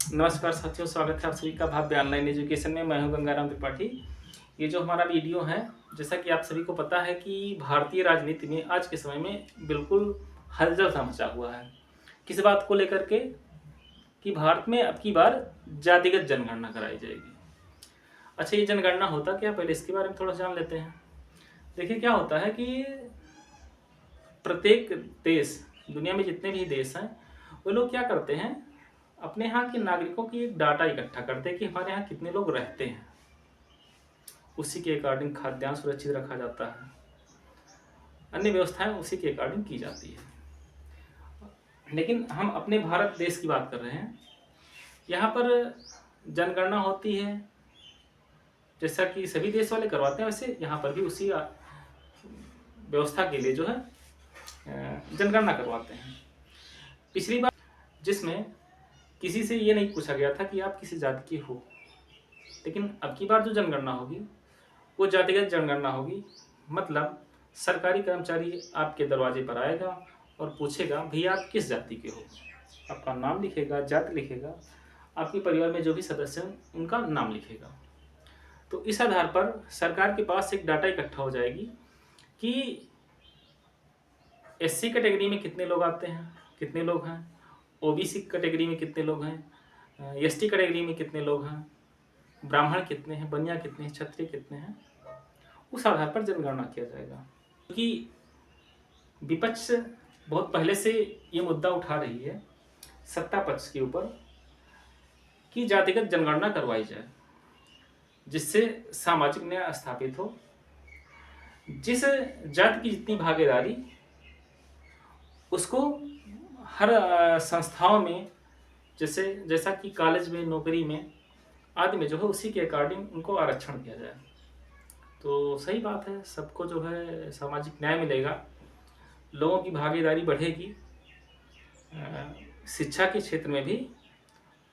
नमस्कार साथियों, स्वागत है आप सभी का भव्य ऑनलाइन एजुकेशन में। मैं हूं गंगाराम त्रिपाठी। ये जो हमारा वीडियो है, जैसा कि आप सभी को पता है कि भारतीय राजनीति में आज के समय में बिल्कुल हलचल सा मचा हुआ है। किस बात को लेकर के कि भारत में अब की बार जातिगत जनगणना कराई जाएगी। अच्छा, ये जनगणना होता क्या, पहले इसके बारे में थोड़ा जान लेते हैं। देखिए क्या होता है कि प्रत्येक देश, दुनिया में जितने भी देश हैं, वो लोग क्या करते हैं, अपने यहाँ के नागरिकों की एक डाटा इकट्ठा करते हैं कि हमारे यहाँ कितने लोग रहते हैं। उसी के अकॉर्डिंग खाद्यान्न सुरक्षित रखा जाता है, अन्य व्यवस्थाएं उसी के अकॉर्डिंग की जाती है। लेकिन हम अपने भारत देश की बात कर रहे हैं। यहाँ पर जनगणना होती है, जैसा कि सभी देश वाले करवाते हैं, वैसे यहाँ पर भी उसी व्यवस्था के लिए जो है जनगणना करवाते हैं। पिछली बार जिसमें किसी से ये नहीं पूछा गया था कि आप किसी जाति के हो, लेकिन अब की बार जो जनगणना होगी वो जातिगत जनगणना होगी। मतलब सरकारी कर्मचारी आपके दरवाजे पर आएगा और पूछेगा, भैया आप किस जाति के हो। आपका नाम लिखेगा, जाति लिखेगा, आपके परिवार में जो भी सदस्य हैं उनका नाम लिखेगा। तो इस आधार पर सरकार के पास एक डाटा इकट्ठा हो जाएगी कि एससी कैटेगरी में कितने लोग आते हैं, कितने लोग हैं, ओबीसी कैटेगरी में कितने लोग हैं, एसटी कैटेगरी में कितने लोग हैं, ब्राह्मण कितने हैं, बनिया कितने हैं, क्षत्रिय कितने हैं। उस आधार पर जनगणना किया जाएगा। क्योंकि विपक्ष बहुत पहले से ये मुद्दा उठा रही है सत्ता पक्ष के ऊपर कि जातिगत जनगणना करवाई जाए, जिससे सामाजिक न्याय स्थापित हो। जिस जाति की जितनी भागीदारी, उसको हर संस्थाओं में, जैसा कि कॉलेज में, नौकरी में आदि में जो है उसी के अकॉर्डिंग उनको आरक्षण किया जाए। तो सही बात है, सबको जो है सामाजिक न्याय मिलेगा, लोगों की भागीदारी बढ़ेगी, शिक्षा के क्षेत्र में भी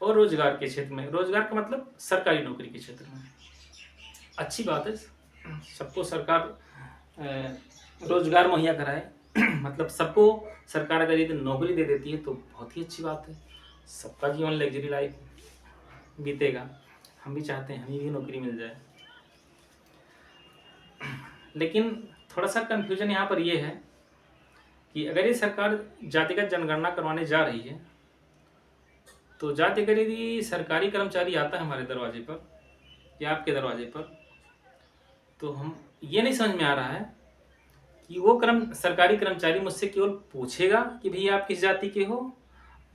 और रोजगार के क्षेत्र में। रोजगार का मतलब सरकारी नौकरी के क्षेत्र में। अच्छी बात है, सबको सरकार रोजगार मुहैया कराए। मतलब सबको सरकार अगर यदि नौकरी दे देती है तो बहुत ही अच्छी बात है, सबका जीवन लग्जरी लाइफ बीतेगा। हम भी चाहते हैं हमें भी नौकरी मिल जाए। लेकिन थोड़ा सा कन्फ्यूजन यहाँ पर यह है कि अगर ये सरकार जातिगत जनगणना करवाने जा रही है, तो जाति अगर यदि सरकारी कर्मचारी आता है हमारे दरवाजे पर या आपके दरवाजे पर, तो हम ये नहीं समझ में आ रहा है कि वो सरकारी कर्मचारी मुझसे केवल पूछेगा कि भैया आप किस जाति के हो,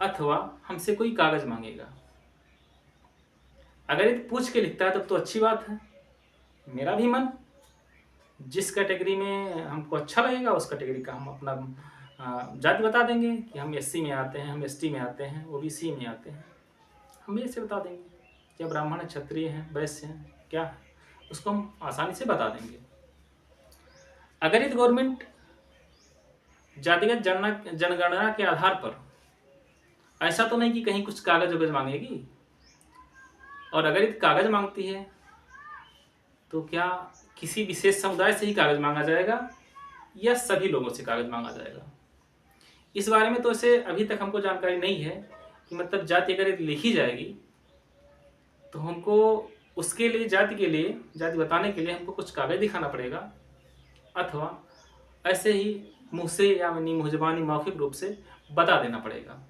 अथवा हमसे कोई कागज मांगेगा। अगर ये पूछ के लिखता है तब तो अच्छी बात है। मेरा भी मन, जिस कैटेगरी में हमको अच्छा लगेगा उस कैटेगरी का हम अपना जाति बता देंगे कि हम एससी में आते हैं, हम एसटी में आते हैं, ओबीसी में आते हैं। हम भी ऐसे बता देंगे क्या ब्राह्मण है, क्षत्रिय हैं, वैश्य हैं, क्या है, उसको हम आसानी से बता देंगे। अगर ये गवर्नमेंट जातिगत जनगणना के आधार पर, ऐसा तो नहीं कि कहीं कुछ कागज वगज मांगेगी, और अगर ये कागज मांगती है तो क्या किसी विशेष समुदाय से ही कागज मांगा जाएगा या सभी लोगों से कागज मांगा जाएगा। इस बारे में तो ऐसे अभी तक हमको जानकारी नहीं है कि मतलब जाति अगर लिखी जाएगी तो हमको उसके लिए, जाति के लिए, जाति बताने के लिए हमको कुछ कागज दिखाना पड़ेगा, अथवा ऐसे ही मुँह से या मुँह ज़बानी मौखिक रूप से बता देना पड़ेगा।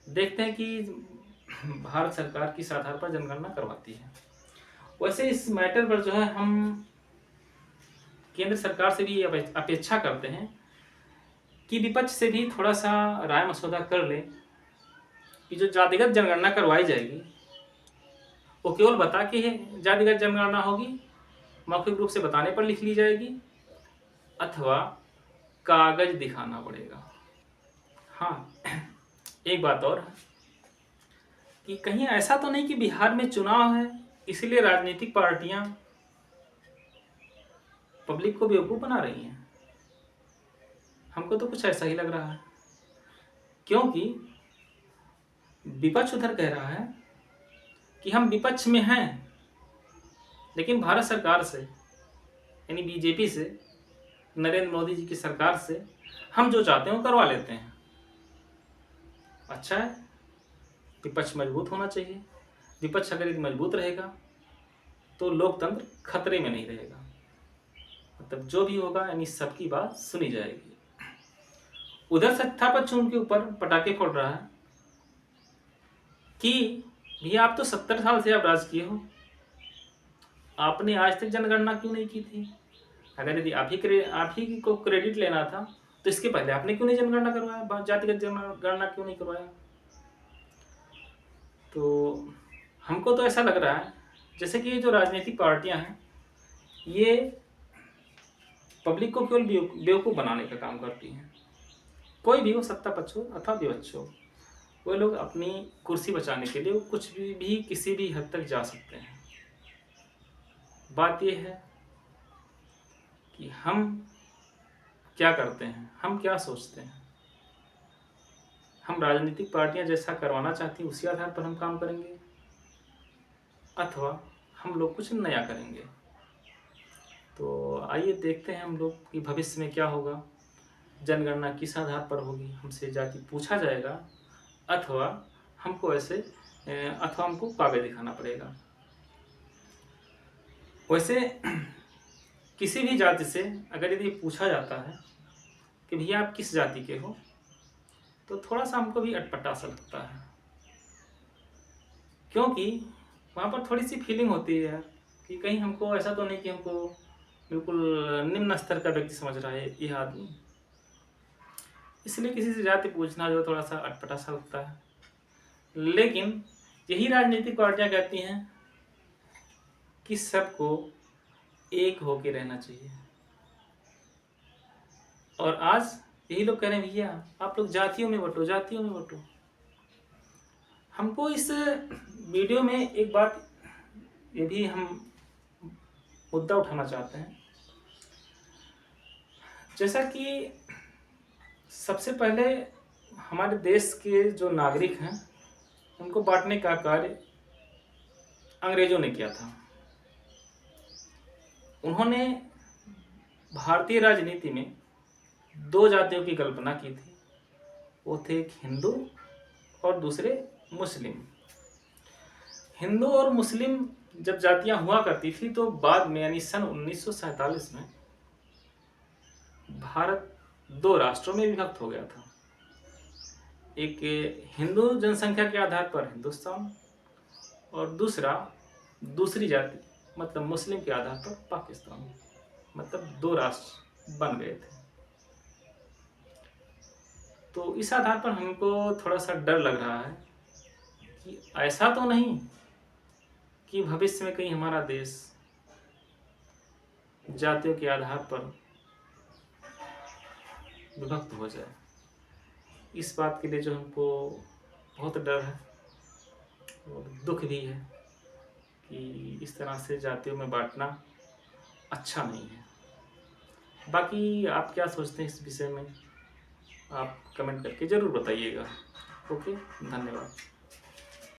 देखते हैं कि भारत सरकार किस आधार पर जनगणना करवाती है। वैसे इस मैटर पर जो है हम केंद्र सरकार से भी अपेक्षा करते हैं कि विपक्ष से भी थोड़ा सा राय मसौदा कर ले कि जो जातिगत जनगणना करवाई जाएगी वो केवल बता के जातिगत जनगणना होगी, मौखिक रूप से बताने पर लिख ली जाएगी, अथवा कागज दिखाना पड़ेगा। हाँ, एक बात और है कि कहीं ऐसा तो नहीं कि बिहार में चुनाव है इसलिए राजनीतिक पार्टियां पब्लिक को बेवकूफ बना रही हैं। हमको तो कुछ ऐसा ही लग रहा है, क्योंकि विपक्ष उधर कह रहा है कि हम विपक्ष में हैं, लेकिन भारत सरकार से यानी बीजेपी से, नरेंद्र मोदी जी की सरकार से हम जो चाहते हैं वो करवा लेते हैं। अच्छा है, विपक्ष मजबूत होना चाहिए। विपक्ष अगर यदि मजबूत रहेगा तो लोकतंत्र खतरे में नहीं रहेगा। मतलब जो भी होगा यानी सबकी बात सुनी जाएगी। उधर सत्ता पक्ष उनके ऊपर पटाखे फोड़ रहा है कि भैया आप तो 70 साल से आप राज किए हो, आपने आज तक जनगणना क्यों नहीं की थी? अगर यदि आप ही को क्रेडिट लेना था तो इसके पहले आपने क्यों नहीं जनगणना करवाया, जातिगत जनगणना क्यों नहीं करवाया? तो हमको तो ऐसा लग रहा है जैसे कि ये जो राजनीतिक पार्टियां हैं ये पब्लिक को केवल बेवकूफ़ बनाने का काम करती हैं। कोई भी हो, सत्ता पक्ष हो अथवा विपक्ष हो, वो लोग अपनी कुर्सी बचाने के लिए कुछ भी किसी भी हद तक जा सकते हैं। बात यह है कि हम क्या करते हैं, हम क्या सोचते हैं। हम राजनीतिक पार्टियां जैसा करवाना चाहती हैं उसी आधार पर हम काम करेंगे अथवा हम लोग कुछ नया करेंगे। तो आइए देखते हैं हम लोग कि भविष्य में क्या होगा, जनगणना किस आधार पर होगी, हमसे जाति पूछा जाएगा अथवा हमको कागज दिखाना पड़ेगा। वैसे किसी भी जाति से अगर यदि पूछा जाता है कि भैया आप किस जाति के हो, तो थोड़ा सा हमको भी अटपटा सा लगता है, क्योंकि वहाँ पर थोड़ी सी फीलिंग होती है यार कि कहीं हमको ऐसा तो नहीं कि हमको बिल्कुल निम्न स्तर का व्यक्ति समझ रहा है यह आदमी। इसलिए किसी से जाति पूछना जो थोड़ा सा अटपटा सा लगता है। लेकिन यही राजनीतिक पार्टियां कहती हैं कि सबको एक होके रहना चाहिए, और आज यही लोग कह रहे हैं भैया आप लोग जातियों में बंटो, जातियों में बंटो। हमको इस वीडियो में एक बात ये भी हम मुद्दा उठाना चाहते हैं, जैसा कि सबसे पहले हमारे देश के जो नागरिक हैं उनको बांटने का कार्य अंग्रेजों ने किया था। उन्होंने भारतीय राजनीति में दो जातियों की कल्पना की थी, वो थे एक हिंदू और दूसरे मुस्लिम। हिंदू और मुस्लिम जब जातियां हुआ करती थी तो बाद में यानी सन 1947 में भारत दो राष्ट्रों में विभक्त हो गया था। एक हिंदू जनसंख्या के आधार पर हिंदुस्तान और दूसरी जाति मतलब मुस्लिम के आधार पर पाकिस्तान, मतलब दो राष्ट्र बन गए थे। तो इस आधार पर हमको थोड़ा सा डर लग रहा है कि ऐसा तो नहीं कि भविष्य में कहीं हमारा देश जातियों के आधार पर विभक्त हो जाए। इस बात के लिए जो हमको बहुत डर है और दुख भी है कि इस तरह से जातियों में बांटना अच्छा नहीं है। बाकी आप क्या सोचते हैं इस विषय में, आप कमेंट करके ज़रूर बताइएगा। ओके, धन्यवाद।